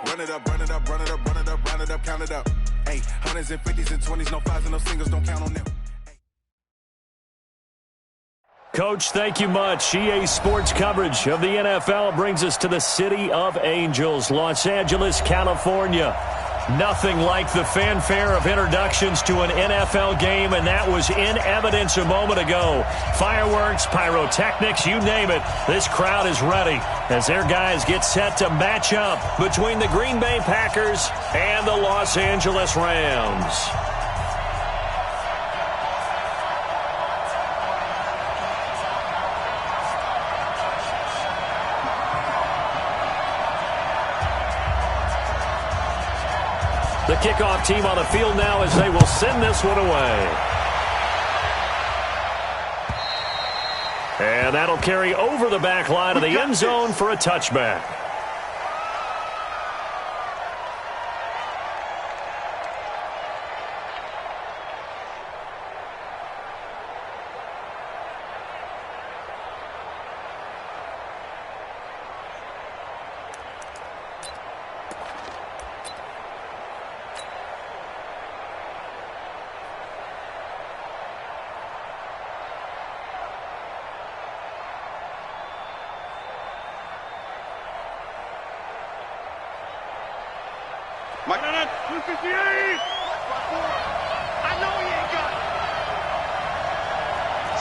Run it up, run it up, run it up, run it up, run it up, count it up. Hey, hundreds and fifties and 20s, no fives and no singles, don't count on them. Coach, thank you much. EA Sports coverage of the NFL brings us to the City of Angels, Los Angeles, California. Nothing like the fanfare of introductions to an NFL game, and that was in evidence a moment ago. Fireworks, pyrotechnics, you name it. This crowd is ready as their guys get set to match up between the Green Bay Packers and the Los Angeles Rams. The kickoff team on the field now as they will send this one away. And that'll carry over the back line of the end zone for a touchback. Mike, 258! I know he ain't got it.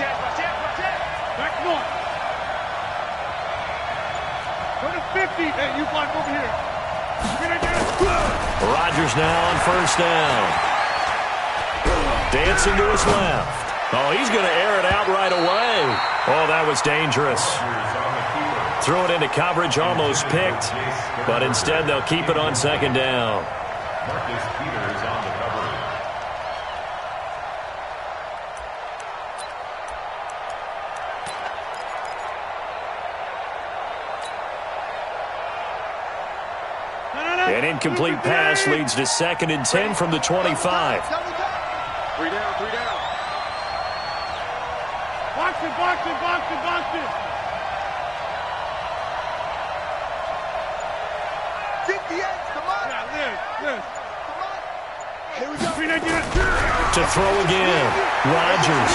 Check. Back north. Go to 50. Hey, you block over here. Rodgers now on first down. Dancing to his left. Oh, he's going to air it out right away. Oh, that was dangerous. Throw it into coverage, almost picked, but instead they'll keep it on second down. Marcus Peters on the cover. An incomplete pass leads to 2nd and 10 from the 25. 3 down. Box it. 58, come on. Yeah, come on. Here we go. To throw again. Rodgers.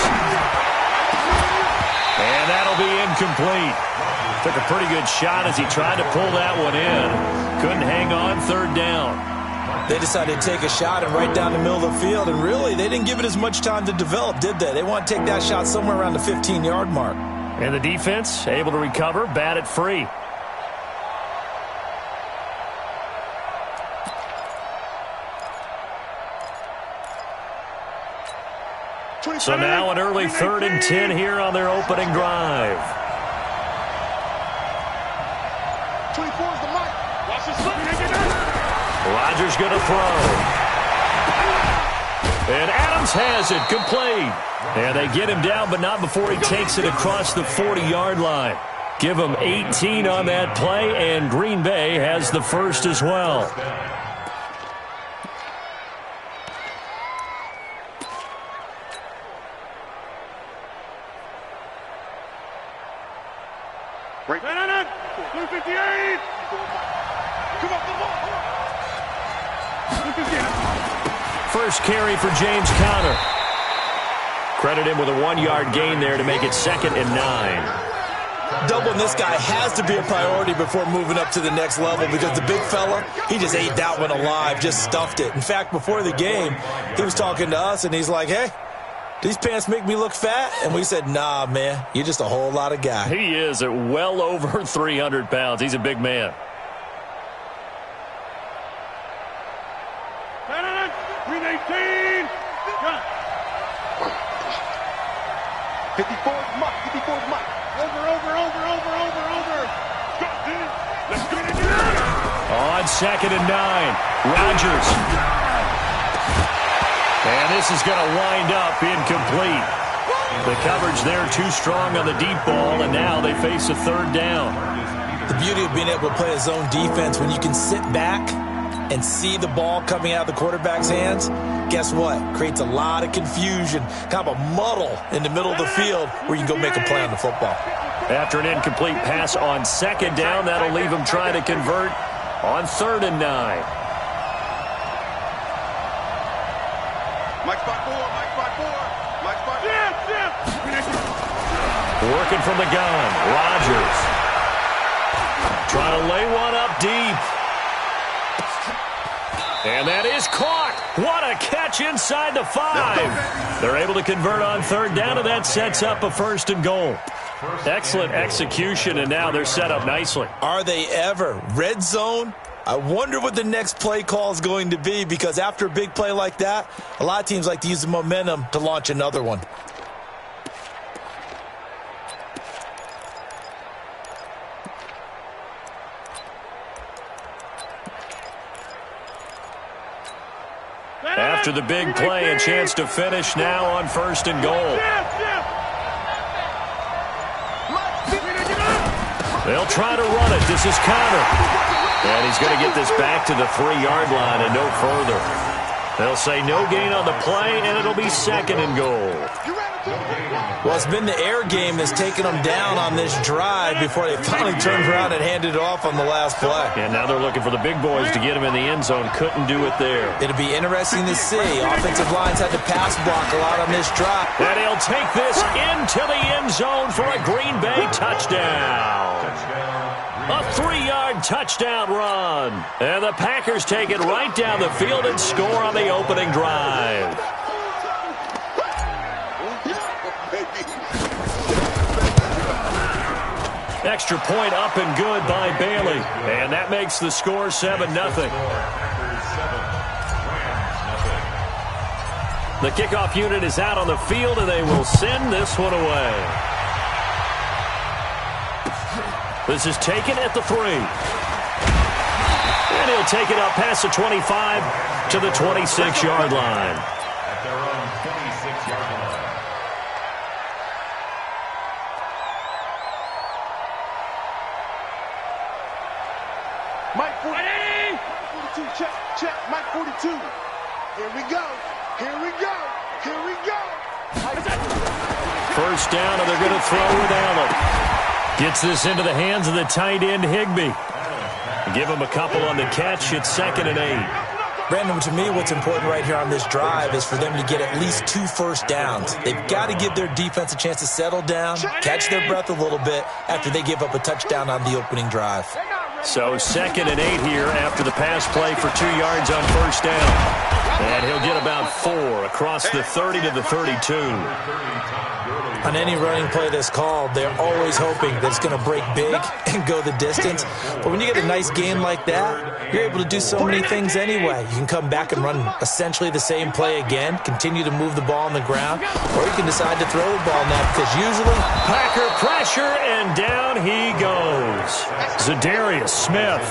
And that'll be incomplete. Took a pretty good shot as he tried to pull that one in. Couldn't hang on, 3rd down. They decided to take a shot and right down the middle of the field, and really, they didn't give it as much time to develop, did they? They want to take that shot somewhere around the 15-yard mark. And the defense able to recover, bat it free. So now an early 3rd and 10 here on their opening drive. 24 is the mic. Watch this. Rodgers going to throw. And Adams has it, complete. And they get him down, but not before he takes it across the 40-yard line. Give him 18 on that play, and Green Bay has the first as well. Break. 258. Come on. First carry for James Conner. Credit him with a 1-yard gain there to make it 2nd and 9. Doubling this guy has to be a priority before moving up to the next level because the big fella, he just ate that one alive, just stuffed it. In fact, before the game, he was talking to us, and he's like, hey, these pants make me look fat? And we said, nah, man, you're just a whole lot of guy. He is at well over 300 pounds. He's a big man. 318. 54's Mike. Over. Let's get it. On 2nd and 9, Rodgers. And this is going to wind up incomplete. The coverage there too strong on the deep ball, and now they face a 3rd down. The beauty of being able to play a zone defense, when you can sit back and see the ball coming out of the quarterback's hands, guess what? Creates a lot of confusion, kind of a muddle in the middle of the field where you can go make a play on the football. After an incomplete pass on 2nd down, that'll leave him trying to convert on 3rd and 9. Mike spot 4, Mike spot 4, Mike spot 4. Working from the gun. Rodgers trying to lay one up deep. And that is caught. What a catch inside the 5. They're able to convert on 3rd down, and that sets up a 1st and goal. Excellent execution, and now they're set up nicely. Are they ever? Red zone? I wonder what the next play call is going to be, because after a big play like that, a lot of teams like to use the momentum to launch another one. After the big play, a chance to finish now on 1st and goal. They'll try to run it. This is Connor. And he's going to get this back to the 3-yard line and no further. They'll say no gain on the play, and it'll be 2nd and goal. Well, it's been the air game that's taken them down on this drive before they finally turned around and handed it off on the last play. And now they're looking for the big boys to get him in the end zone. Couldn't do it there. It'll be interesting to see. Offensive lines had to pass block a lot on this drive. And he'll take this into the end zone for a Green Bay touchdown. A 3-yard touchdown run. And the Packers take it right down the field and score on the opening drive. Extra point up and good by Bailey. And that makes the score 7-0. The kickoff unit is out on the field, and they will send this one away. This is taken at the 3. And he'll take it up past the 25 to the 26-yard line. At their own 26-yard line. Mike 42, check, Mike 42. Here we go, here we go, here we go. 1st down, and they're going to throw with Allen. Gets this into the hands of the tight end, Higbee. Give him a couple on the catch. It's 2nd and 8. Brandon, to me, what's important right here on this drive is for them to get at least 2 first downs. They've got to give their defense a chance to settle down, catch their breath a little bit after they give up a touchdown on the opening drive. So 2nd and 8 here after the pass play for 2 yards on 1st down. And he'll get about 4 across the 30 to the 32. On any running play that's called, they're always hoping that it's going to break big and go the distance. But when you get a nice game like that, you're able to do so many things anyway. You can come back and run essentially the same play again, continue to move the ball on the ground, or you can decide to throw the ball now, because usually Packer pressure, and down he goes. Zadarius Smith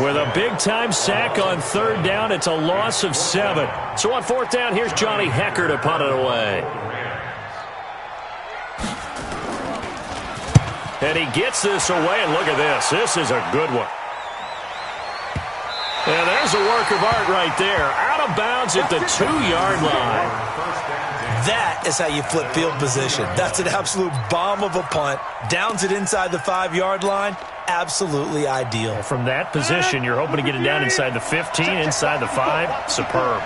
with a big-time sack on 3rd down. It's a loss of 7. So on 4th down, here's Johnny Hecker to punt it away. And he gets this away, and look at this. This is a good one. And there's a work of art right there. Out of bounds at the 2-yard line. that is how you flip field position. That's an absolute bomb of a punt. Downs it inside the 5-yard line. Absolutely ideal. From that position, you're hoping to get it down inside the 15, inside the 5. Superb.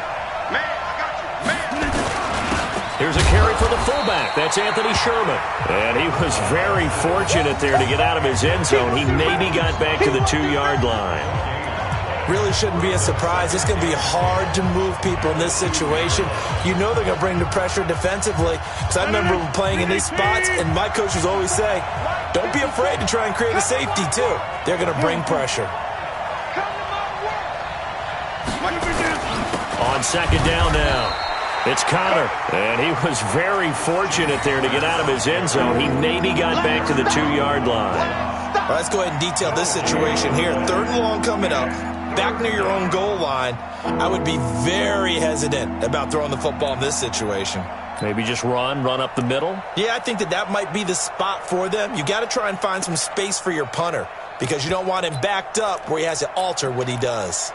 Here's a carry for the fullback. That's Anthony Sherman. And he was very fortunate there to get out of his end zone. He maybe got back to the 2-yard line. Really shouldn't be a surprise. It's going to be hard to move people in this situation. You know they're going to bring the pressure defensively. Because I remember playing in these spots, and my coaches always say, don't be afraid to try and create a safety, too. They're going to bring pressure. On second down now, it's Connor. And he was very fortunate there to get out of his end zone. He maybe got back to the 2-yard line. All right, let's go ahead and detail this situation here. 3rd and long coming up. Back near your own goal line, I would be very hesitant about throwing the football in this situation. Maybe just run up the middle? Yeah, I think that might be the spot for them. You got to try and find some space for your punter because you don't want him backed up where he has to alter what he does.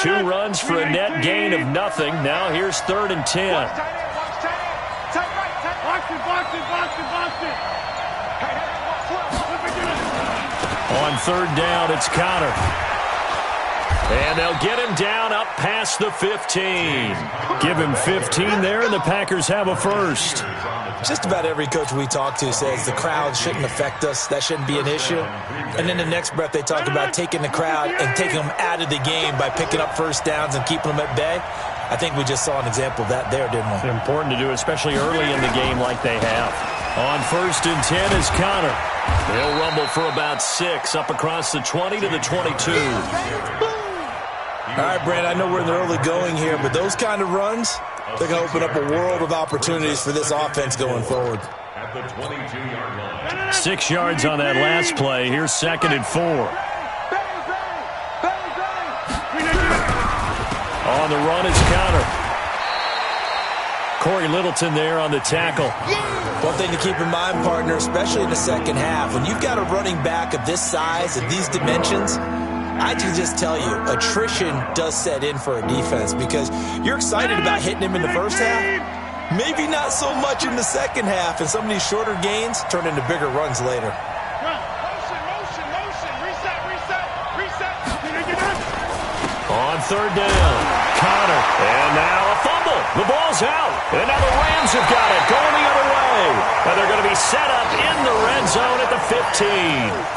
2 runs for a net gain of nothing. Now here's 3rd and 10. On third down, it's Connor. And they'll get him down up past the 15. Give him 15 there, and the Packers have a first. Just about every coach we talk to says the crowd shouldn't affect us. That shouldn't be an issue. And then the next breath they talk about taking the crowd and taking them out of the game by picking up first downs and keeping them at bay. I think we just saw an example of that there, didn't we? It's important to do, especially early in the game like they have. On first and 10 is Connor. He'll rumble for about 6 up across the 20 to the 22. All right, Brand, I know we're in the early going here, but those kind of runs, they're going to open up a world of opportunities for this offense going forward. At the 22-yard line. 6 yards on that last play. Here's 2nd and 4. On the run is Connor. Corey Littleton there on the tackle. One thing to keep in mind, partner, especially in the second half, when you've got a running back of this size and these dimensions, I can just tell you, attrition does set in for a defense because you're excited about hitting him in the first half. Maybe not so much in the second half, and some of these shorter gains turn into bigger runs later. On third down, Connor. And now a fumble. The ball's out. And now the Rams have got it going the other way. And they're going to be set up in the red zone at the 15.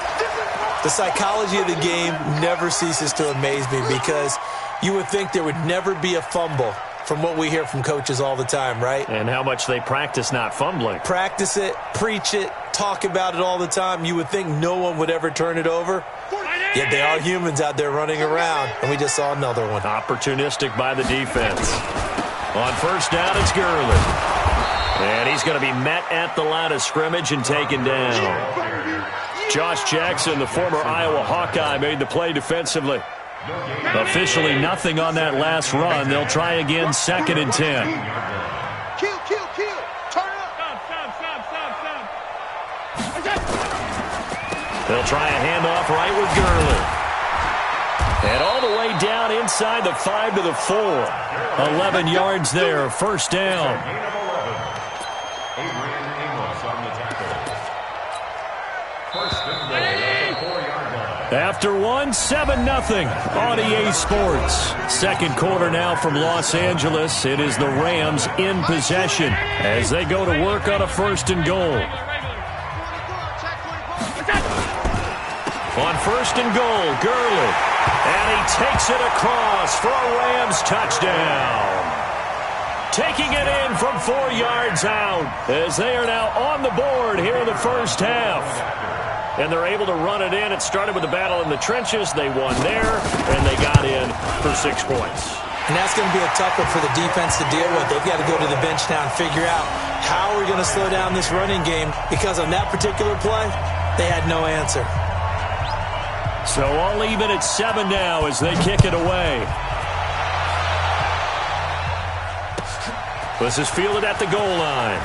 The psychology of the game never ceases to amaze me because you would think there would never be a fumble from what we hear from coaches all the time, right? And how much they practice not fumbling. Practice it, preach it, talk about it all the time. You would think no one would ever turn it over. Yet they are humans out there running around, and we just saw another one. Opportunistic by the defense. On first down, it's Gurley. And he's going to be met at the line of scrimmage and taken down. Josh Jackson, the former Iowa Hawkeye, made the play defensively. Officially nothing on that last run. They'll try again, 2nd and 10. Kill. Turn up. Stop. They'll try a handoff right with Gurley. And all the way down inside the 5 to the 4. 11 yards there, first down. After one, 7-0 on EA Sports. Second quarter now from Los Angeles. It is the Rams in possession as they go to work on a 1st and goal. On 1st and goal, Gurley. And he takes it across for a Rams touchdown. Taking it in from 4 yards out as they are now on the board here in the first half. And they're able to run it in. It started with a battle in the trenches. They won there, and they got in for 6 points. And that's going to be a tough one for the defense to deal with. They've got to go to the bench now and figure out how we're going to slow down this running game because on that particular play, they had no answer. So all even at 7 now as they kick it away. This is fielded at the goal line.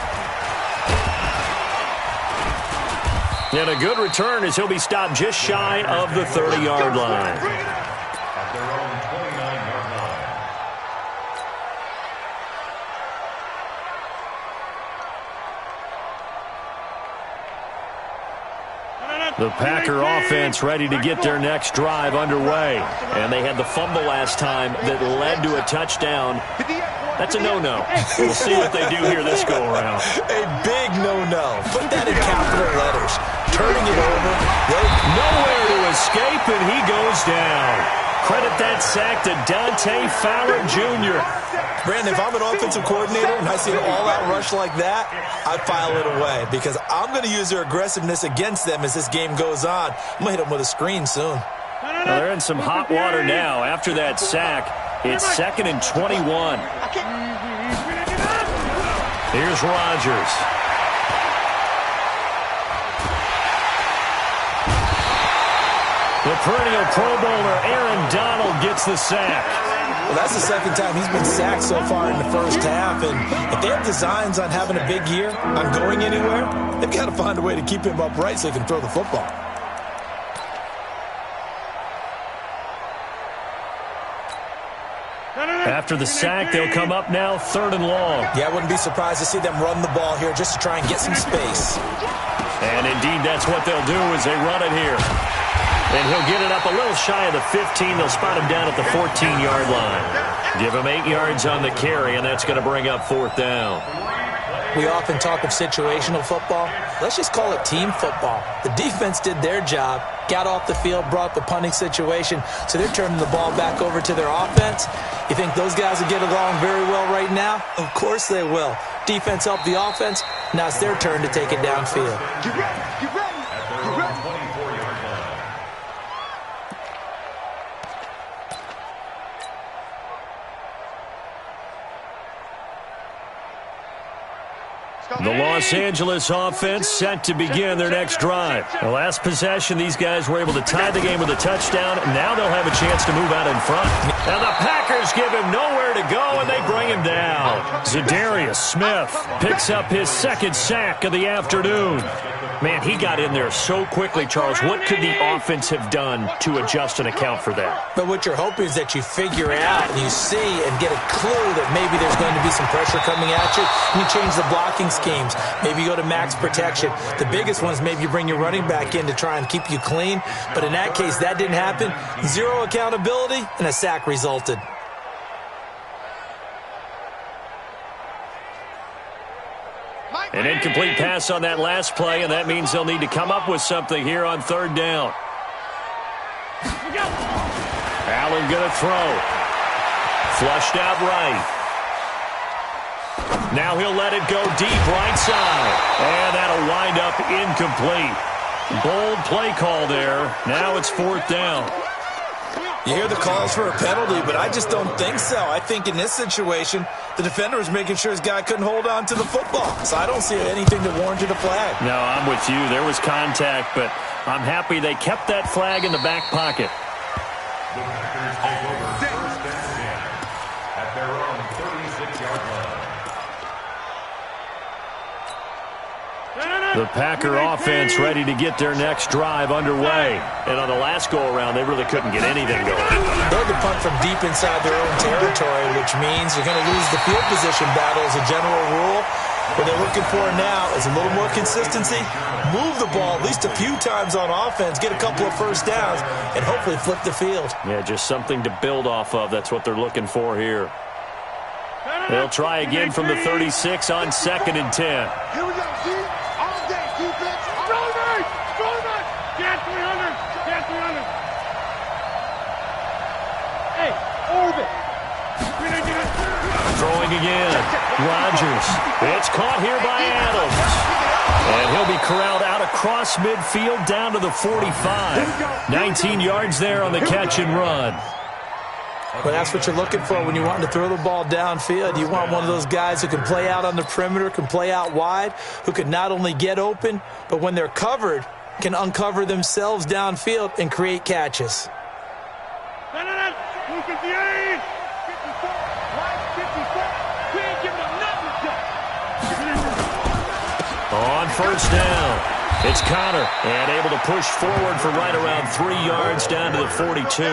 And a good return as he'll be stopped just shy of the 30-yard line. At their own 29-yard line. The Packer offense ready to get their next drive underway. And they had the fumble last time that led to a touchdown. That's a no-no. We'll see what they do here this go-around. A big no-no. Put that in capital letters. Turning it over. Nowhere to escape, and he goes down. Credit that sack to Dante Fowler Jr. Brandon, if I'm an offensive coordinator and I see an all-out rush like that, I file it away because I'm going to use their aggressiveness against them as this game goes on. I'm going to hit them with a screen soon. Well, they're in some hot water now after that sack. It's 2nd and 21. Here's Rodgers. The perennial Pro Bowler Aaron Donald gets the sack. Well, that's the second time he's been sacked so far in the first half. And if they have designs on having a big year, on going anywhere, they've got to find a way to keep him upright so he can throw the football. After the sack, they'll come up now 3rd and long. Yeah, I wouldn't be surprised to see them run the ball here just to try and get some space. And indeed, that's what they'll do as they run it here. And he'll get it up a little shy of the 15. They'll spot him down at the 14-yard line. Give him 8 yards on the carry, and that's going to bring up 4th down. We often talk of situational football. Let's just call it team football. The defense did their job, got off the field, brought the punting situation, so they're turning the ball back over to their offense. You think those guys will get along very well right now? Of course they will. Defense helped the offense. Now it's their turn to take it downfield. Get ready, get ready, get ready. 24-yard line. The Los Angeles offense set to begin their next drive. The last possession, these guys were able to tie the game with a touchdown, and now they'll have a chance to move out in front. And the Packers give him nowhere to go, and they bring him down. Zadarius Smith picks up his 2nd sack of the afternoon. Man, he got in there so quickly, Charles. What could the offense have done to adjust and account for that? But what you're hoping is that you figure out and you see and get a clue that maybe there's going to be some pressure coming at you, and you change the blocking schemes. Maybe you go to max protection. The biggest one is maybe you bring your running back in to try and keep you clean. But in that case, that didn't happen. 0 accountability, and a sack resulted. An incomplete pass on that last play, and that means they'll need to come up with something here on 3rd down. Allen going to throw. Flushed out right. Now he'll let it go deep right side. And that'll wind up incomplete. Bold play call there. Now it's 4th down. You hear the calls for a penalty, but I just don't think so. I think in this situation, the defender was making sure his guy couldn't hold on to the football. So I don't see anything that warranted a flag. No, I'm with you. There was contact, but I'm happy they kept that flag in the back pocket. The Packers take over 1st and 10 at their own 36-yard line. The Packer offense ready to get their next drive underway. And on the last go-around, they really couldn't get anything going. They had to punt from deep inside their own territory, which means you're going to lose the field position battle as a general rule. What they're looking for now is a little more consistency, move the ball at least a few times on offense, get a couple of first downs, and hopefully flip the field. Yeah, just something to build off of. That's what they're looking for here. They'll try again from the 36 on 2nd and 10. Here we go, G. All day, defense. Stronger! Stronger! Get 300! Get 300! Hey, orbit! Throwing again. Rodgers. It's caught here by Adams. And he'll be corralled out across midfield down to the 45. 19 yards there on the catch and run. Well, that's what you're looking for when you want to throw the ball downfield. You want one of those guys who can play out on the perimeter, can play out wide, who can not only get open, but when they're covered, can uncover themselves downfield and create catches. On 1st down, it's Connor, and able to push forward for right around 3 yards down to the 42.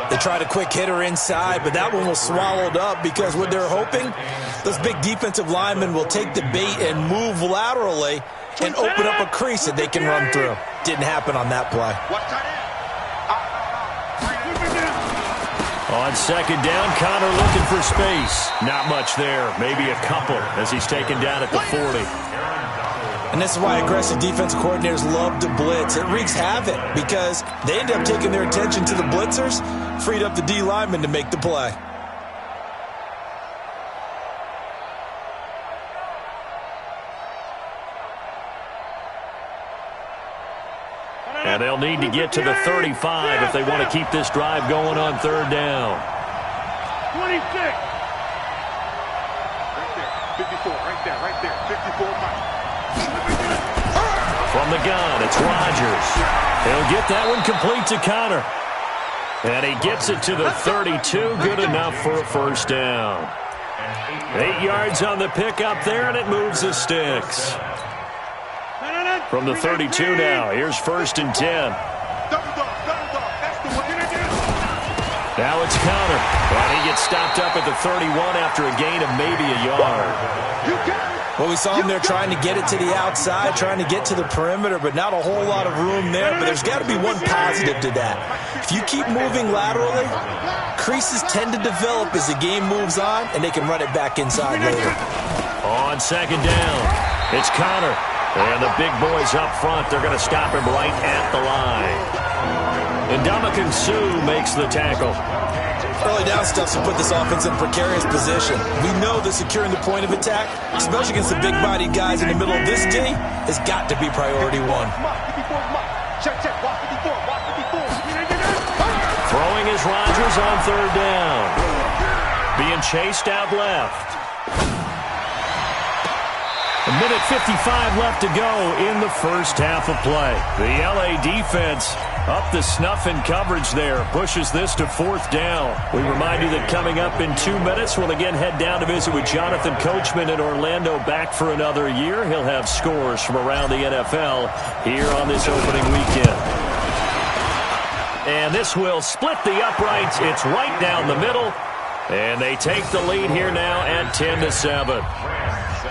They tried a quick hitter inside, but that one was swallowed up because what they're hoping, those big defensive linemen will take the bait and move laterally and open up a crease that they can run through. Didn't happen on that play. On 2nd down, Connor looking for space. Not much there, maybe a couple as he's taken down at the 40. And this is why aggressive defensive coordinators love to blitz. It wreaks havoc because they end up taking their attention to the blitzers, freed up the D lineman to make the play. And they'll need to get to the 35 if they want to keep this drive going on 3rd down. 26. Right there. 54. Right there. 54. From the gun, it's Rodgers. He'll get that one complete to Connor. And he gets it to the 32. Good enough for a 1st down. 8 yards on the pickup there, and it moves the sticks. From the 32 now, here's 1st and 10. Now it's Connor, and he gets stopped up at the 31 after a gain of maybe a yard. You got it. Well, we saw him there trying to get it to the outside, trying to get to the perimeter, but not a whole lot of room there. But there's got to be one positive to that. If you keep moving laterally, creases tend to develop as the game moves on, and they can run it back inside later. On second down, it's Connor. And the big boys up front, they're going to stop him right at the line. And Ndamukong Suh makes the tackle. Early down stuff to put this offense in a precarious position. We know that securing the point of attack, especially against the big-bodied guys in the middle of this D, has got to be priority one. Throwing is Rodgers on third down. Being chased out left. A minute 55 left to go in the first half of play. The LA defense up the snuff in coverage there. Pushes this to fourth down. We remind you that coming up in 2 minutes, we'll again head down to visit with Jonathan Coachman in Orlando, back for another year. He'll have scores from around the NFL here on this opening weekend. And this will split the uprights. It's right down the middle. And they take the lead here now at 10-7.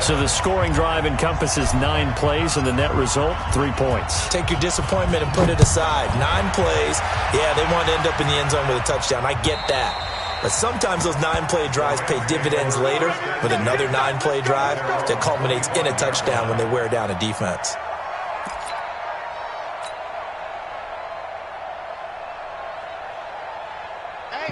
So the scoring drive encompasses 9 plays, and the net result, 3 points. Take your disappointment and put it aside. 9 plays. Yeah, they want to end up in the end zone with a touchdown. I get that. But sometimes those 9-play drives pay dividends later with another 9-play drive that culminates in a touchdown when they wear down a defense.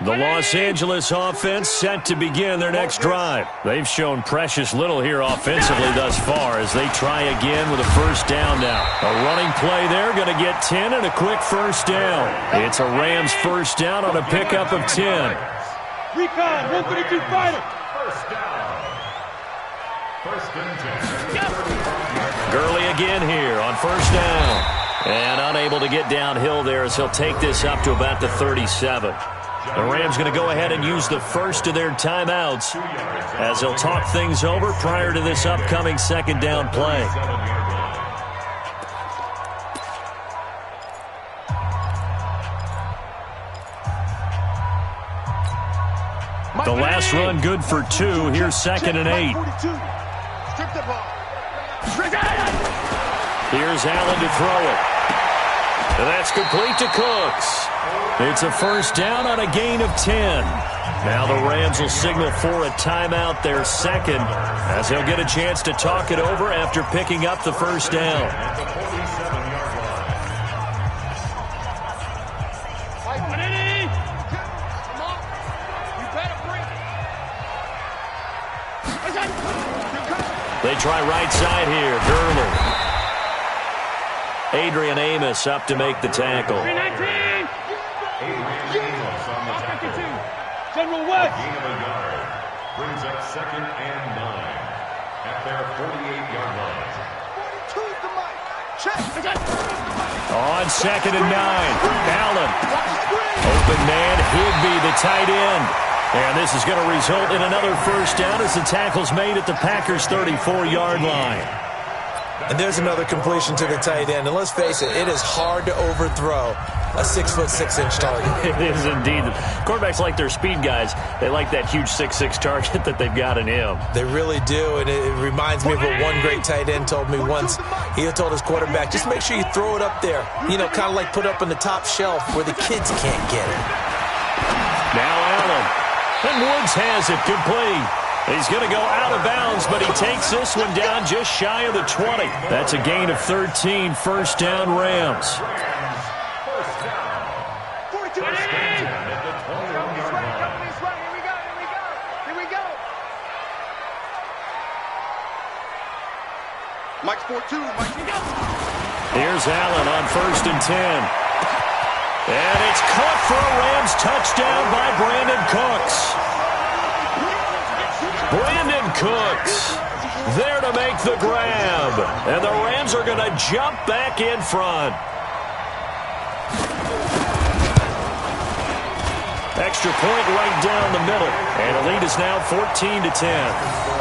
The Los Angeles offense set to begin their next drive. They've shown precious little here offensively thus far as they try again with a first down now. A running play there, going to get 10 and a quick first down. It's a Rams first down on a pickup of 10. Recon, 132 fighter. First down. First and 10. Gurley again here on first down. And unable to get downhill there as he'll take this up to about the 37. The Rams going to go ahead and use the first of their timeouts as they'll talk things over prior to this upcoming second down play. The last run good for 2. Here's second and 8. Here's Allen to throw it. And that's complete to Cooks. It's a first down on a gain of 10. Now the Rams will signal for a timeout, their second, as they'll get a chance to talk it over after picking up the first down. They try right side here. Gurley. Adrian Amos up to make the tackle. General West. Brings up second and 9 at their 48-yard line. On second and 9, Allen. Open man, Higbee, the tight end. And this is going to result in another first down as the tackle's made at the Packers' 34-yard line. And there's another completion to the tight end. And let's face it, it is hard to overthrow a 6'6" target. It is indeed. Quarterbacks like their speed guys. They like that huge 6'6" target that they've got in him. They really do, and it reminds me of what one great tight end told me once. He told his quarterback, just make sure you throw it up there. You know, kind of like put up on the top shelf where the kids can't get it. Now Allen. And Woods has it complete. He's going to go out of bounds, but he takes this one down just shy of the 20. That's a gain of 13, first down Rams. Mike's 4-2. Here's Allen on first and 10. And it's caught for a Rams touchdown by Brandon Cooks. Brandon Cooks there to make the grab. And the Rams are going to jump back in front. Extra point right down the middle. And the lead is now 14-10.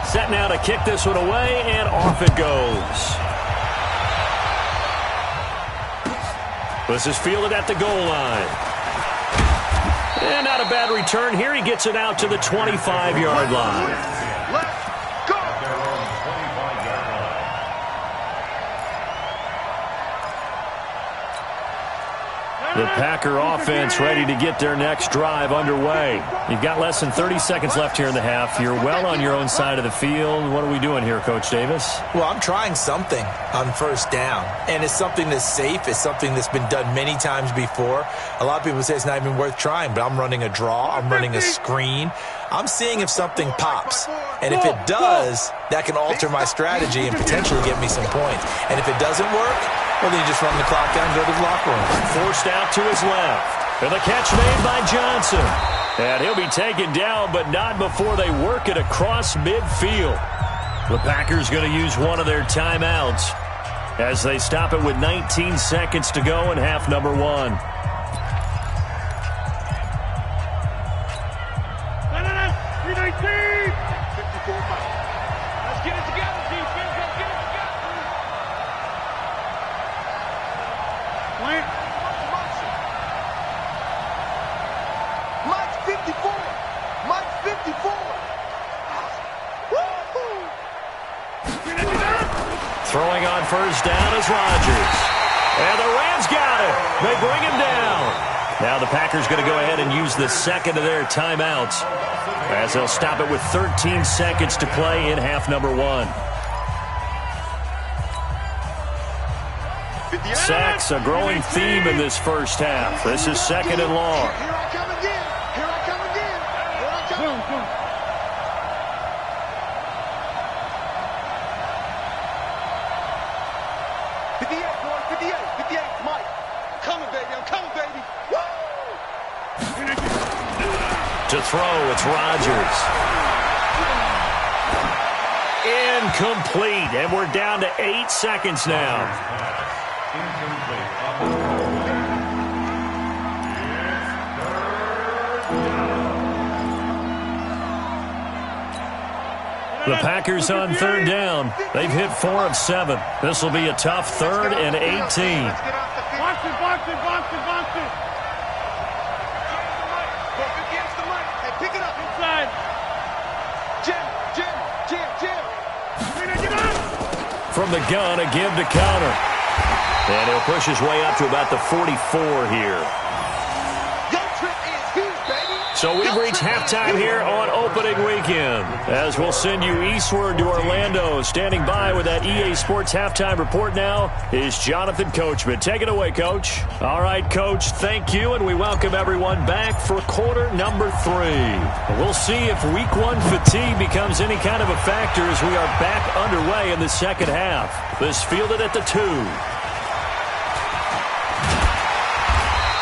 Set now to kick this one away, and off it goes. This is fielded at the goal line. And not a bad return here. He gets it out to the 25-yard line. Let's go. The Packer offense ready to get their next drive underway. You've got less than 30 seconds left here in the half. You're well on your own side of the field. What are we doing here, Coach Davis? Well, I'm trying something on first down, and it's something that's safe. It's something that's been done many times before. A lot of people say it's not even worth trying, but I'm running a draw. I'm running a screen. I'm seeing if something pops, and if it does, that can alter my strategy and potentially get me some points. And if it doesn't work, well, then you just run the clock down and go to the locker room. Forced out to his left. And the catch made by Johnson. And he'll be taken down, but not before they work it across midfield. The Packers going to use one of their timeouts as they stop it with 19 seconds to go in half number one. Let's get it together, defense. Let's get it together. Mike's 54. Mike's 54. Woo-hoo. Throwing on first down is Rodgers. And the Rams got it. They bring him down. Now the Packers going to go ahead and use the second of their timeouts as they'll stop it with 13 seconds to play in half number one. Sacks, a growing theme in this first half. This is second and long. Here I come again. Here I come again. Here I come. 58, boy. 58. 58. Mike. I'm coming, baby. I'm coming, baby. Woo! To throw, it's Rodgers. Incomplete, and we're down to 8 seconds now. The Packers on third down. They've hit 4 of 7. This will be a tough third and 18. Box it. Go up against the mic. Hey, pick it up. Inside. Jim. From the gun, a give to counter. And he'll push his way up to about the 44 here. Your trip is huge, baby. So we've reached halftime here on opening weekend, as we'll send you eastward to Orlando. Standing by with that EA Sports halftime report now is Jonathan Coachman. Take it away, Coach. All right, Coach, thank you, and we welcome everyone back for quarter number 3. We'll see if week 1 fatigue becomes any kind of a factor as we are back underway in the second half. This fielded at the 2.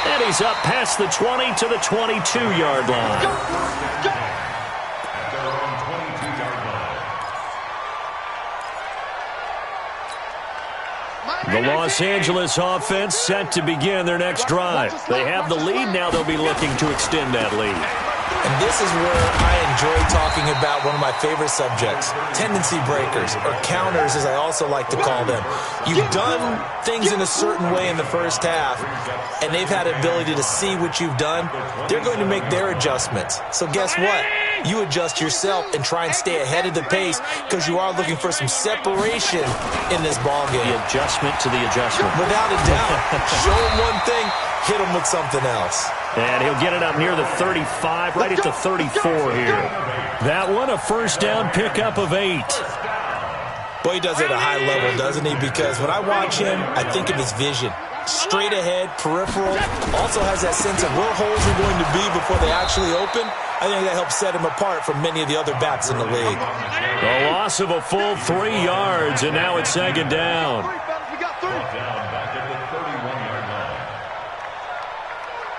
And he's up past the 20 to the 22-yard line. Go. At their own 22-yard line. The Los Angeles offense set to begin their next drive. They have the lead. Now they'll be looking to extend that lead. And this is where I enjoy talking about one of my favorite subjects, tendency breakers, or counters as I also like to call them. You've done things in a certain way in the first half, and they've had the ability to see what you've done. They're going to make their adjustments. So guess what? You adjust yourself and try and stay ahead of the pace because you are looking for some separation in this ballgame. The adjustment to the adjustment. Without a doubt. Show them one thing, hit them with something else. And he'll get it up near the 35, right at the 34 here. That one, a first down pickup of 8. Boy, he does it at a high level, doesn't he? Because when I watch him, I think of his vision. Straight ahead, peripheral. Also has that sense of where holes are going to be before they actually open. I think that helps set him apart from many of the other backs in the league. A loss of a full 3 yards, and now it's second down. We got 3. Down back at the 31-yard line.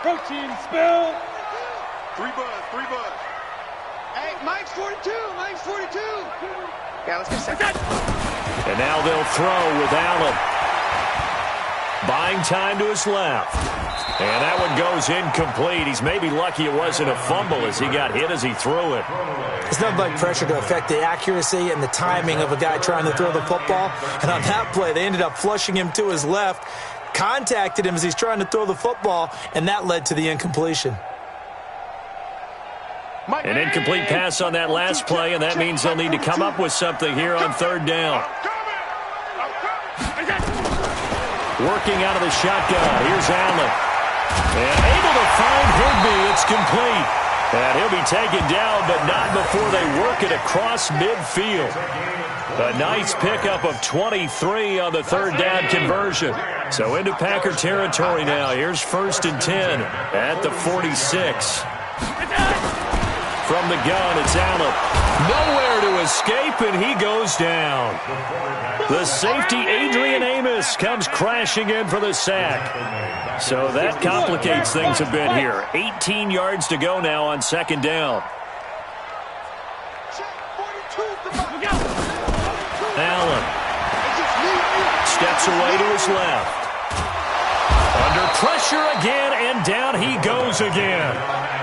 Protein spill. 3 buzz. Hey, Mike's 42. Yeah, let's get second. And now they'll throw with Allen. Buying time to his left. And that one goes incomplete. He's maybe lucky it wasn't a fumble as he got hit as he threw it. It's nothing like pressure to affect the accuracy and the timing of a guy trying to throw the football. And on that play, they ended up flushing him to his left. contacted him as he's trying to throw the football, and that led to the incompletion. An incomplete pass on that last play, and that means they'll need to come up with something here on third down. Working out of the shotgun. Here's Allen. And able to find Higbee. It's complete. And he'll be taken down, but not before they work it across midfield. A nice pickup of 23 on the third down conversion. So into Packer territory now. Here's 1st and 10 at the 46. From the gun, it's Allen. Nowhere to escape, and he goes down. The safety, Adrian Amos, comes crashing in for the sack. So that complicates things a bit here. 18 yards to go now on 2nd down. Allen steps away to his left. Under pressure again, and down he goes again.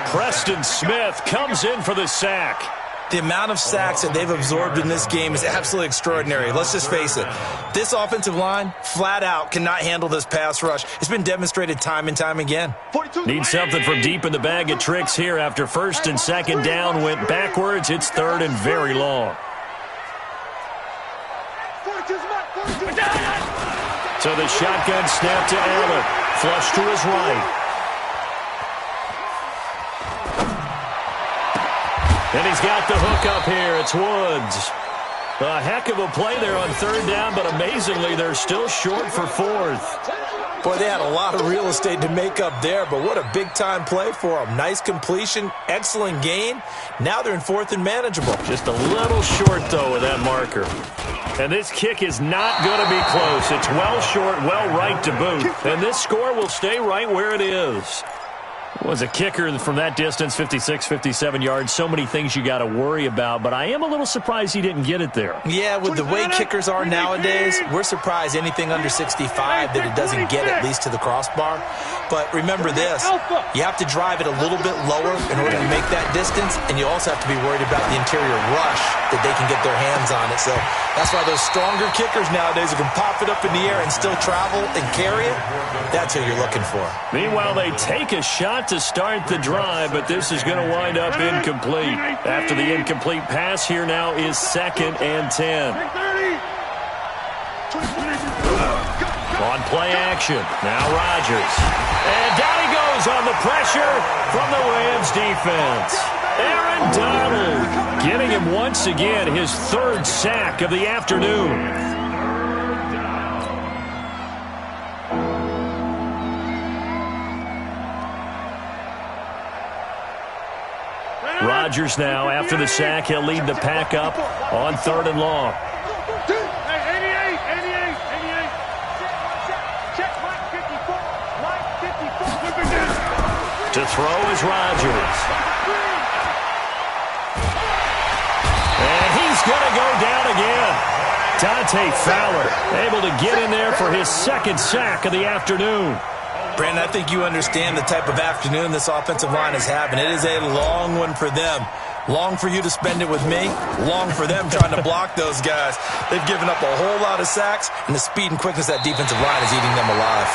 Preston Smith comes in for the sack. The amount of sacks that they've absorbed in this game is absolutely extraordinary. Let's just face it. This offensive line, flat out, cannot handle this pass rush. It's been demonstrated time and time again. Need something from deep in the bag of tricks here after 1st and 2nd down went backwards. It's 3rd and very long. So the shotgun snap to Allen. Flush to his right. And he's got the hook up here. It's Woods. A heck of a play there on 3rd down, but amazingly, they're still short for 4th. Boy, they had a lot of real estate to make up there, but what a big-time play for them. Nice completion, excellent gain. Now they're in 4th and manageable. Just a little short, though, with that marker. And this kick is not going to be close. It's well short, well right to boot. And this score will stay right where it is. Was a kicker from that distance, 56, 57 yards. So many things you got to worry about, but I am a little surprised he didn't get it there. Yeah, with the way kickers are nowadays, we're surprised anything under 65 that it doesn't get at least to the crossbar. But remember this, you have to drive it a little bit lower in order to make that distance, and you also have to be worried about the interior rush that they can get their hands on it. So that's why those stronger kickers nowadays who can pop it up in the air and still travel and carry it, that's who you're looking for. Meanwhile, they take a shot to start the drive, but this is going to wind up incomplete. After the incomplete pass, here now is 2nd and 10. On play action, now Rodgers. And down he goes on the pressure from the Rams defense. Aaron Donald getting him once again his 3rd sack of the afternoon. Rodgers now, after the sack, he'll lead the pack up on 3rd and long. To throw is Rodgers. And he's going to go down again. Dante Fowler able to get in there for his 2nd sack of the afternoon. Brandon, I think you understand the type of afternoon this offensive line is having. It is a long one for them. Long for you to spend it with me. Long for them trying to block those guys. They've given up a whole lot of sacks, and the speed and quickness of that defensive line is eating them alive.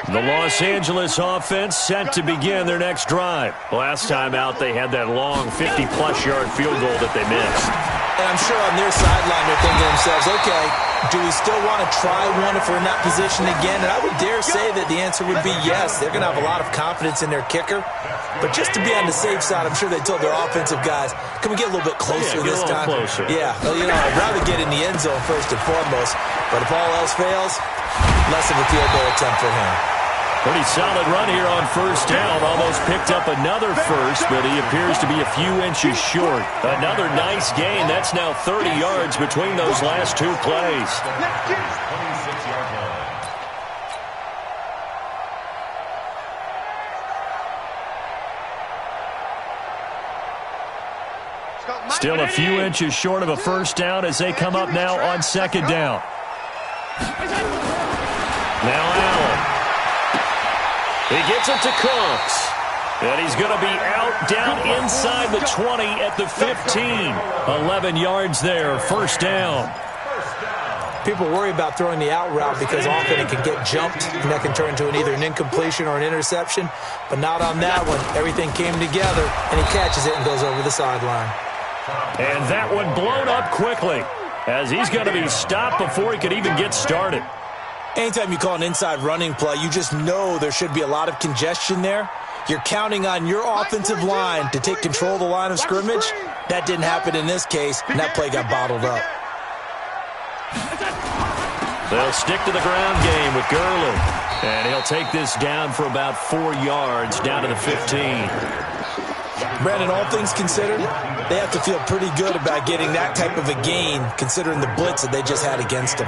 The Los Angeles offense set to begin their next drive. Last time out, they had that long 50-plus yard field goal that they missed. And I'm sure on their sideline they're thinking to themselves, okay, do we still want to try one if we're in that position again? And I would dare say that the answer would be yes. They're going to have a lot of confidence in their kicker. But just to be on the safe side, I'm sure they told their offensive guys, can we get a little bit closer this time? Closer. Yeah, well, you know, I'd rather get in the end zone first and foremost. But if all else fails, less of a field goal attempt for him. Pretty solid run here on 1st down. Almost picked up another first, but he appears to be a few inches short. Another nice gain. That's now 30 yards between those last 2 plays. 26-yard line. Still a few inches short of a 1st down as they come up now on 2nd down. Now Allen. He gets it to Cooks. And he's going to be out down inside the 20 at the 15. 11 yards there, first down. People worry about throwing the out route because often it can get jumped, and that can turn into either an incompletion or an interception. But not on that one. Everything came together, and he catches it and goes over the sideline. And that one blown up quickly as he's going to be stopped before he could even get started. Anytime you call an inside running play, you just know there should be a lot of congestion there. You're counting on your offensive line to take control of the line of scrimmage. That didn't happen in this case, and that play got bottled up. They'll stick to the ground game with Gurley. And he'll take this down for about 4 yards down to the 15. Brandon, all things considered, they have to feel pretty good about getting that type of a gain considering the blitz that they just had against them.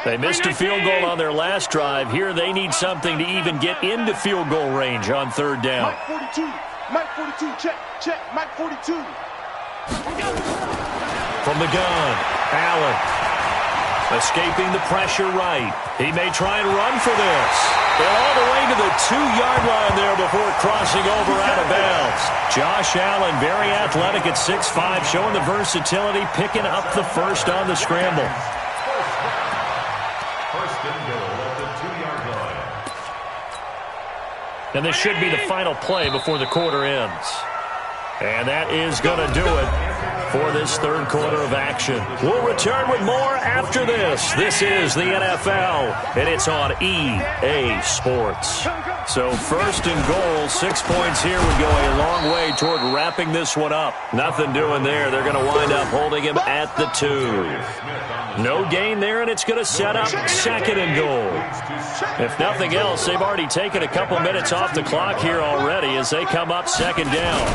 They missed a field goal on their last drive. Here they need something to even get into field goal range on third down. Mike 42. Mike 42. Check. Mike 42. From the gun, Allen. Escaping the pressure right. He may try and run for this. They're all the way to the 2-yard line there before crossing over out of bounds. Josh Allen, very athletic at 6'5", showing the versatility, picking up the first on the scramble. First and goal at the 2-yard line. And this should be the final play before the quarter ends. And that is going to do it for this third quarter of action. We'll return with more after this. This is the NFL, and it's on EA Sports. So first and goal, 6 points here would go a long way toward wrapping this one up. Nothing doing there. They're going to wind up holding him at the 2. No gain there, and it's going to set up second and goal. If nothing else, they've already taken a couple minutes off the clock here already as they come up second down.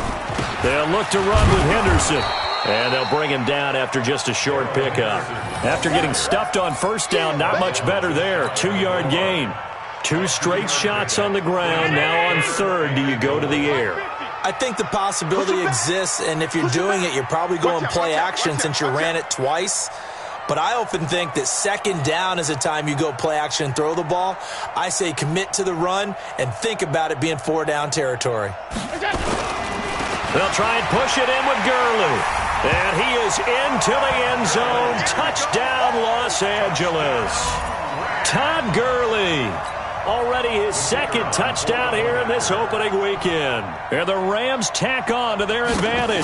They'll look to run with Henderson. And they'll bring him down after just a short pickup. After getting stuffed on first down, not much better there. 2-yard gain. 2 straight shots on the ground. Now on third, do you go to the air? I think the possibility exists, and if you're doing it, you're probably going play action since you ran it twice. But I often think that second down is the time you go play action and throw the ball. I say commit to the run and think about it being 4-down territory. They'll try and push it in with Gurley. And he is into the end zone. Touchdown, Los Angeles. Todd Gurley. Already his second touchdown here in this opening weekend. And the Rams tack on to their advantage.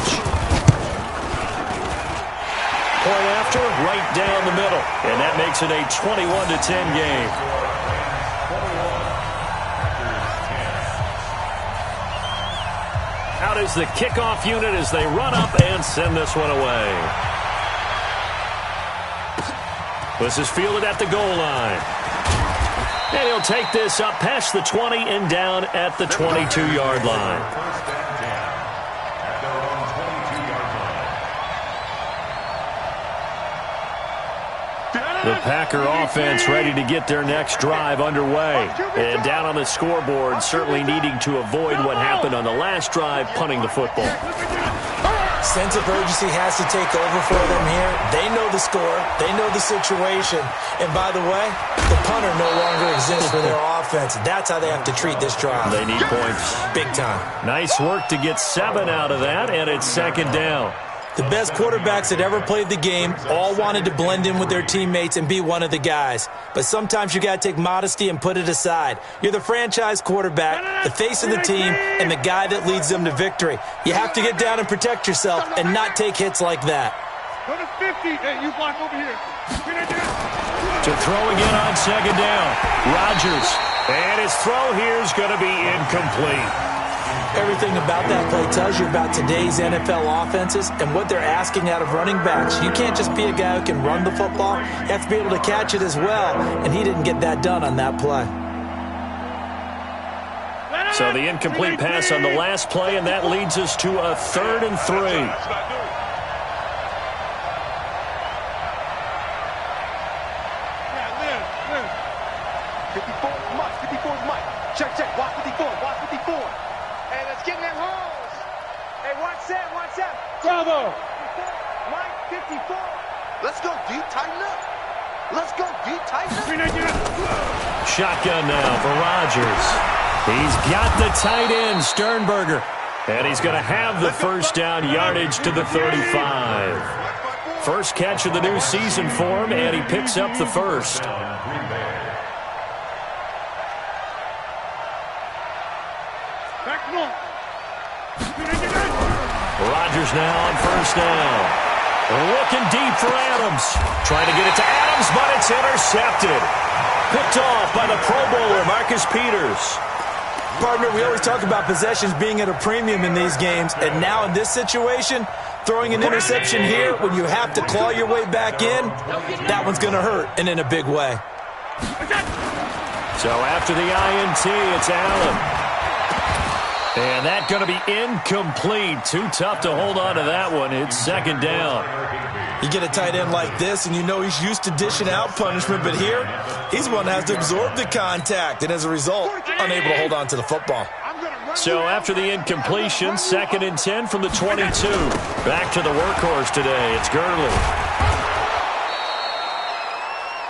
Point after, right down the middle. And that makes it a 21-10 game. Out is the kickoff unit as they run up and send this one away. This is fielded at the goal line. And he'll take this up past the 20 and down at the 22-yard line. The Packer offense ready to get their next drive underway. And down on the scoreboard, certainly needing to avoid what happened on the last drive, punting the football. Sense of urgency has to take over for them here. They know the score. They know the situation. And by the way, the punter no longer exists for their offense. That's how they have to treat this drive. They need points. Big time. Nice work to get 7 out of that, and it's second down. The best quarterbacks that ever played the game all wanted to blend in with their teammates and be one of the guys. But sometimes you got to take modesty and put it aside. You're the franchise quarterback, the face of the team, and the guy that leads them to victory. You have to get down and protect yourself and not take hits like that. Go to 50. Hey, you block over here. To throw again on second down. Rodgers. And his throw here is going to be incomplete. Everything about that play tells you about today's NFL offenses and what they're asking out of running backs. You can't just be a guy who can run the football. You have to be able to catch it as well, and he didn't get that done on that play. So the incomplete pass on the last play, and that leads us to a 3rd and 3. Yeah, 54 is Mike. Check. Watch 54. Hey, let's get in them holes. Hey, watch that. Bravo. Mike, 54. Let's go deep, tighten up. Let's go, D. Tyson. Shotgun now for Rodgers. He's got the tight end, Sternberger. And he's going to have the first down, yardage to the 35. First catch of the new season for him, and he picks up the first. Rodgers now on first down. Looking deep for Adams. Trying to get it to Adams, but it's intercepted. Picked off by the Pro Bowler, Marcus Peters. Partner, we always talk about possessions being at a premium in these games, and now in this situation, throwing an interception here when you have to claw your way back in, that one's going to hurt, and in a big way. So after the INT, it's Allen. And that's going to be incomplete. Too tough to hold on to that one. It's second down. You get a tight end like this, and you know he's used to dishing out punishment, but here, he's one that has to absorb the contact, and as a result, unable to hold on to the football. So after the incompletion, 2nd and 10 from the 22. Back to the workhorse today. It's Gurley.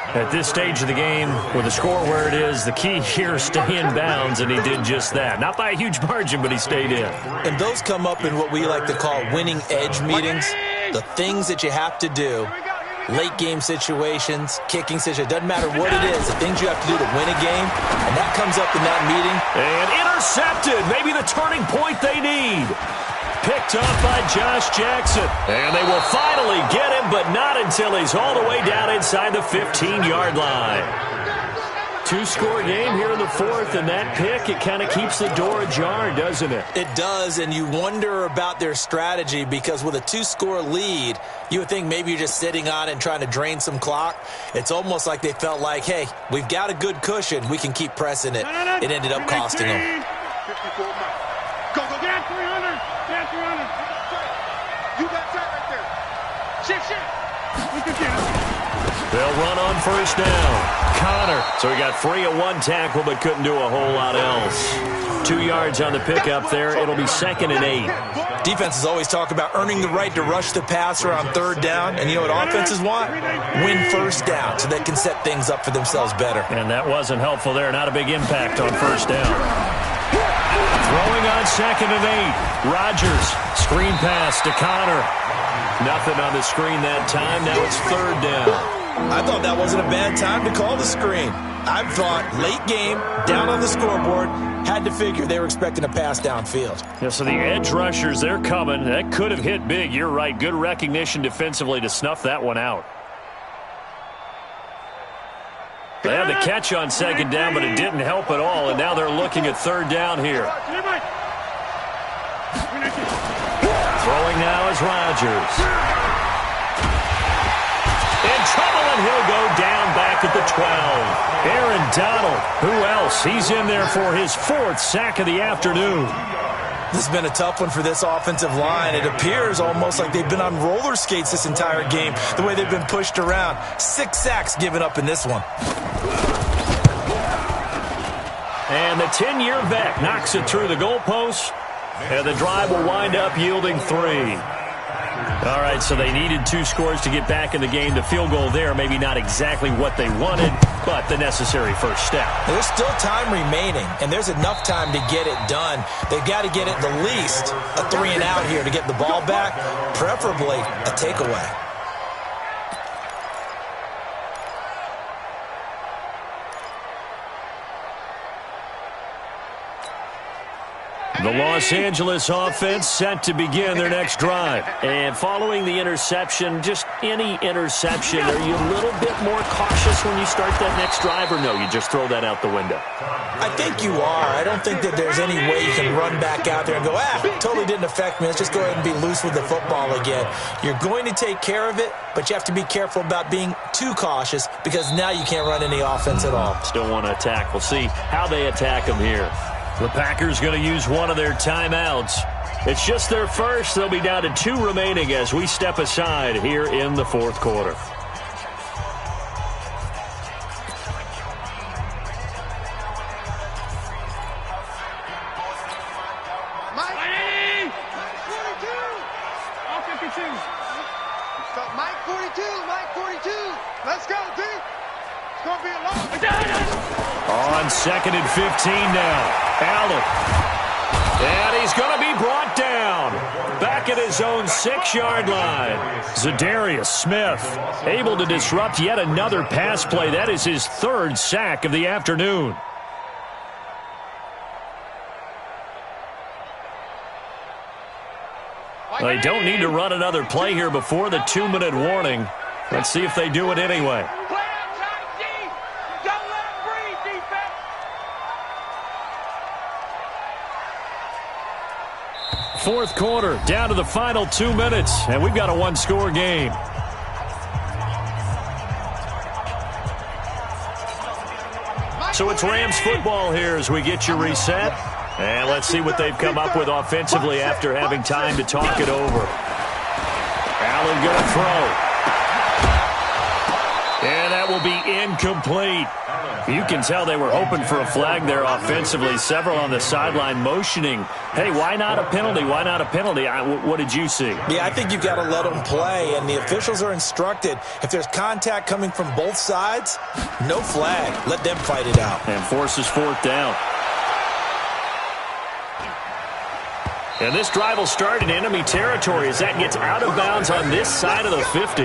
At this stage of the game, with the score where it is, the key here is stay in bounds, and he did just that. Not by a huge margin, but he stayed in. And those come up in what we like to call winning edge meetings. The things that you have to do, late game situations, kicking situations, doesn't matter what it is, the things you have to do to win a game, and that comes up in that meeting. And intercepted, maybe the turning point they need. Picked up by Josh Jackson. And they will finally get him, but not until he's all the way down inside the 15-yard line. Two-score game here in the fourth, and that pick, it kind of keeps the door ajar, doesn't it? It does, and you wonder about their strategy because with a two-score lead, you would think maybe you're just sitting on it and trying to drain some clock. It's almost like they felt like, hey, we've got a good cushion. We can keep pressing it. It ended up costing them. 54 miles. Go, get out 300. Get out 300. You got tight right there. Shift. They'll run on first down. Connor. So he got free of one tackle, but couldn't do a whole lot else. 2 yards on the pickup there. It'll be 2nd and 8. Defenses always talk about earning the right to rush the passer on third down. And you know what offenses want? Win first down so they can set things up for themselves better. And that wasn't helpful there. Not a big impact on first down. Throwing on 2nd and 8. Rodgers. Screen pass to Connor. Nothing on the screen that time. Now it's 3rd down. I thought that wasn't a bad time to call the screen. I thought late game, down on the scoreboard, had to figure they were expecting a pass downfield. Yeah, so the edge rushers, they're coming. That could have hit big. You're right. Good recognition defensively to snuff that one out. They had the catch on 2nd down, but it didn't help at all, and now they're looking at 3rd down here. Throwing now is Rodgers. In trouble, and he'll go down back at the 12. Aaron Donald, who else? He's in there for his 4th sack of the afternoon. This has been a tough one for this offensive line. It appears almost like they've been on roller skates this entire game, the way they've been pushed around. 6 sacks given up in this one. And the 10-year vet knocks it through the goalpost, and the drive will wind up yielding 3. All right, so they needed 2 scores to get back in the game. The field goal there, maybe not exactly what they wanted, but the necessary first step. There's still time remaining, and there's enough time to get it done. They've got to get it the least a 3-and-out here to get the ball back, preferably a takeaway. The Los Angeles offense set to begin their next drive. And following the interception, just any interception, are you a little bit more cautious when you start that next drive, or no, you just throw that out the window? I think you are. I don't think that there's any way you can run back out there and go, totally didn't affect me. Let's just go ahead and be loose with the football again. You're going to take care of it, but you have to be careful about being too cautious because now you can't run any offense at all. Still want to attack. We'll see how they attack them here. The Packers going to use one of their timeouts. It's just their first. They'll be down to 2 remaining as we step aside here in the 4th quarter. Mike 42, Mike 42. Let's go, D. on 2nd and 15 now. Allen. And he's going to be brought down. Back at his own 6-yard line. Zadarius Smith able to disrupt yet another pass play. That is his 3rd sack of the afternoon. They don't need to run another play here before the 2-minute warning. Let's see if they do it anyway. Fourth quarter, down to the final 2 minutes, and we've got a 1-score game. So it's Rams football here as we get you reset. And let's see what they've come up with offensively after having time to talk it over. Allen going to throw. And that will be incomplete. You can tell they were hoping for a flag there offensively. Several on the sideline motioning, hey, why not a penalty? Why not a penalty? What did you see? Yeah, I think you've got to let them play, and the officials are instructed, if there's contact coming from both sides, no flag. Let them fight it out. And forces 4th down. And this drive will start in enemy territory as that gets out of bounds on this side of the 50.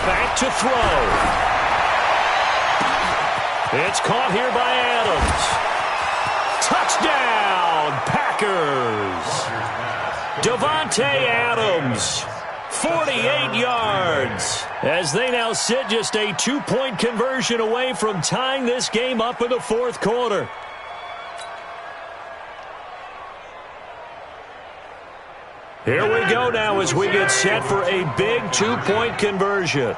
Back to throw. It's caught here by Adams. Touchdown, Packers. Devontae Adams, 48 yards. As they now sit just a 2-point conversion away from tying this game up in the 4th quarter. Here we go now as we get set for a big 2-point conversion.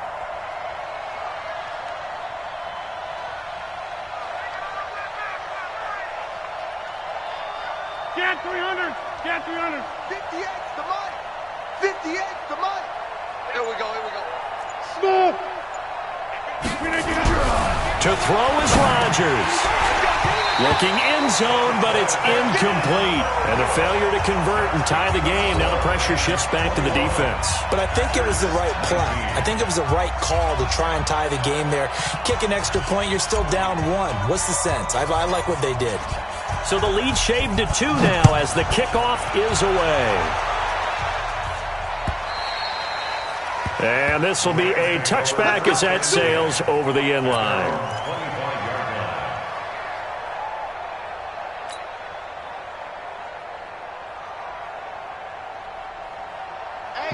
Get 300. Get 300. 58's the mic. 58's the mic. Here we go. Here we go. Smooth. To throw is Rodgers. Looking end zone, but it's incomplete. And a failure to convert and tie the game. Now the pressure shifts back to the defense. But I think it was the right play. I think it was the right call to try and tie the game there. Kick an extra point, you're still down 1. What's the sense? I like what they did. So the lead shaved to 2 now as the kickoff is away. And this will be a touchback as that sails over the end line.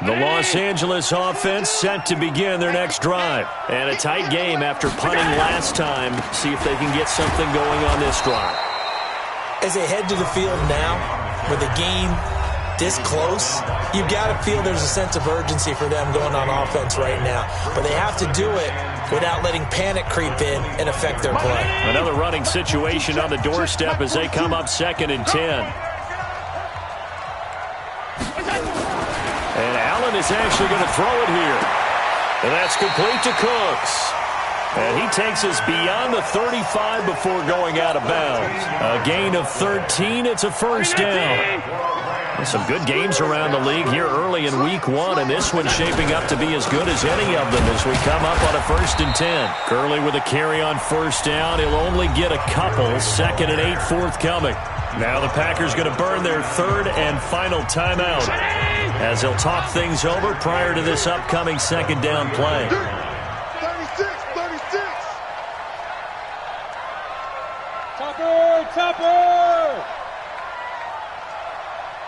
The Los Angeles offense set to begin their next drive. And a tight game after punting last time. See if they can get something going on this drive. As they head to the field now, with the game this close, you've got to feel there's a sense of urgency for them going on offense right now. But they have to do it without letting panic creep in and affect their play. Another running situation on the doorstep as they come up 2nd and 10. And Allen is actually going to throw it here. And that's complete to Cooks. And he takes us beyond the 35 before going out of bounds. A gain of 13. It's a first down. Some good games around the league here early in week 1, and this one's shaping up to be as good as any of them as we come up on a 1st and 10. Gurley with a carry on first down. He'll only get a couple. 2nd and 8 forthcoming. Now the Packers going to burn their 3rd and final timeout as they'll talk things over prior to this upcoming 2nd down play. 36. Topper.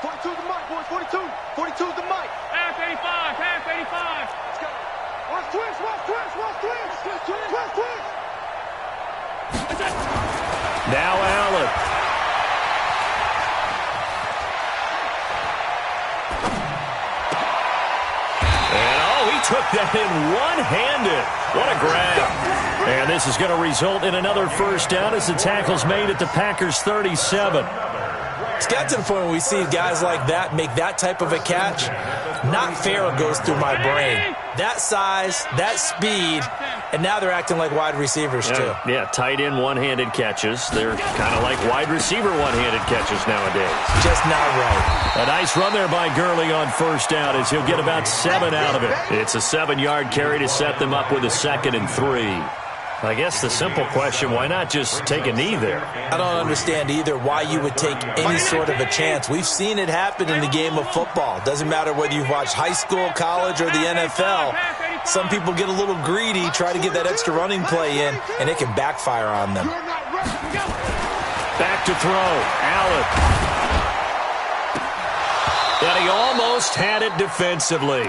42 the mic, boys. 42. 42's the mic. Half 85. Let's go. Watch twist. Now Allen. And, he took that in one-handed. What a grab. And this is going to result in another first down as the tackle's made at the Packers' 37. It's got to the point where we see guys like that make that type of a catch. Not fair goes through my brain. That size, that speed, and now they're acting like wide receivers too. Yeah, tight end one-handed catches. They're kind of like wide receiver one-handed catches nowadays. Just not right. A nice run there by Gurley on first down as he'll get about 7 out of it. It's a 7-yard carry to set them up with a 2nd and 3. I guess the simple question, why not just take a knee there? I don't understand either why you would take any sort of a chance. We've seen it happen in the game of football. Doesn't matter whether you've watched high school, college, or the NFL. Some people get a little greedy, try to get that extra running play in, and it can backfire on them. Back to throw. Allen. And he almost had it defensively.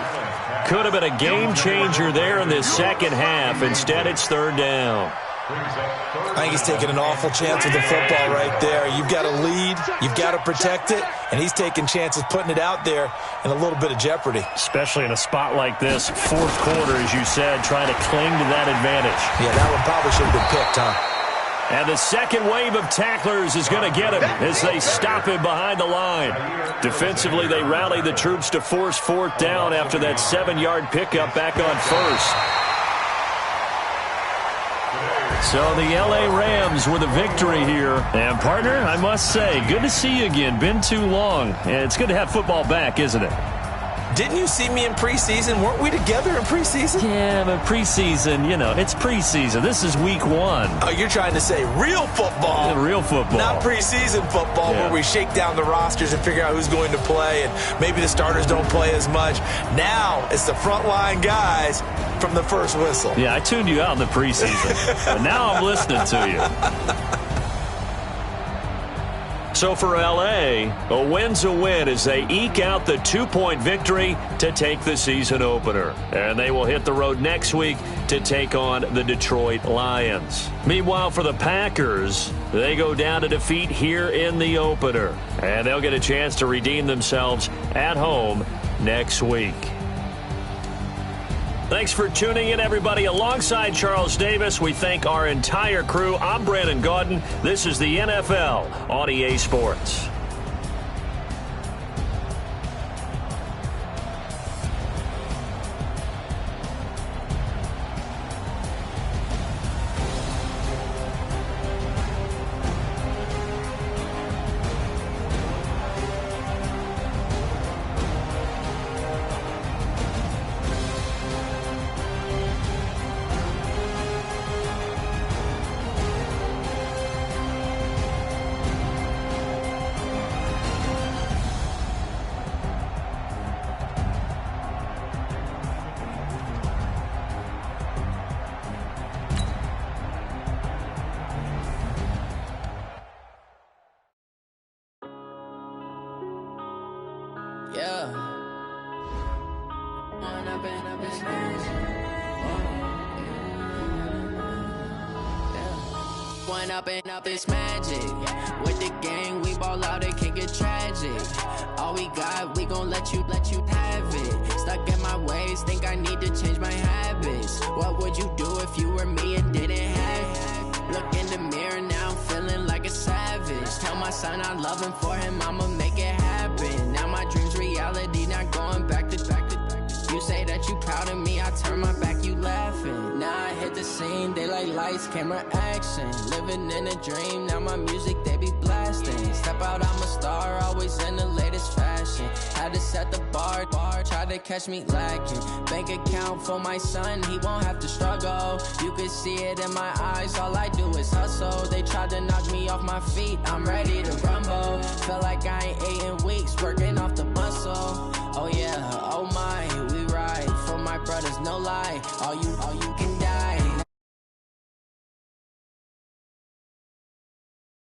Could have been a game changer there in this second half. Instead, it's 3rd down. I think he's taking an awful chance with the football right there. You've got to lead, you've got to protect it, and he's taking chances putting it out there in a little bit of jeopardy. Especially in a spot like this, 4th quarter, as you said, trying to cling to that advantage. Yeah, that one probably should have been picked, huh? And the second wave of tacklers is going to get him as they stop him behind the line. Defensively, they rally the troops to force 4th down after that 7-yard pickup back on 1st. So the L.A. Rams with a victory here. And, partner, I must say, good to see you again. Been too long. And it's good to have football back, isn't it? Didn't you see me in preseason? Weren't we together in preseason? Yeah, but preseason, you know, it's preseason. This is week 1. Oh, you're trying to say real football. Yeah, real football. Not preseason football where we shake down the rosters and figure out who's going to play, and maybe the starters don't play as much. Now it's the frontline guys from the first whistle. Yeah, I tuned you out in the preseason, but now I'm listening to you. So for L.A., a win's a win as they eke out the 2-point victory to take the season opener. And they will hit the road next week to take on the Detroit Lions. Meanwhile, for the Packers, they go down to defeat here in the opener. And they'll get a chance to redeem themselves at home next week. Thanks for tuning in, everybody. Alongside Charles Davis, we thank our entire crew. I'm Brandon Gaudin. This is the NFL on EA Sports. Up it's magic. With the gang, we ball out, it can get tragic. All we got, we gon' let you have it. Stuck in my ways, think I need to change my habits. What would you do if you were me and didn't have it? Look in the mirror, now I'm feeling like a savage. Tell my son I love him, for him I'ma make it happen. Now my dream's reality, not going back to. You say that you proud of me, I turn my back, you laughing. Now I hit the scene, they like lights, camera, action. Living in a dream, now my music, they be blasting. Step out, I'm a star, always in the latest fashion. Had to set the bar, try to catch me lacking. Bank account for my son, he won't have to struggle. You can see it in my eyes, all I do is hustle. They tried to knock me off my feet, I'm ready to rumble. Feel like I ain't ate in weeks, working off the muscle. Oh yeah, oh my, we ride for my brothers, no lie. All you can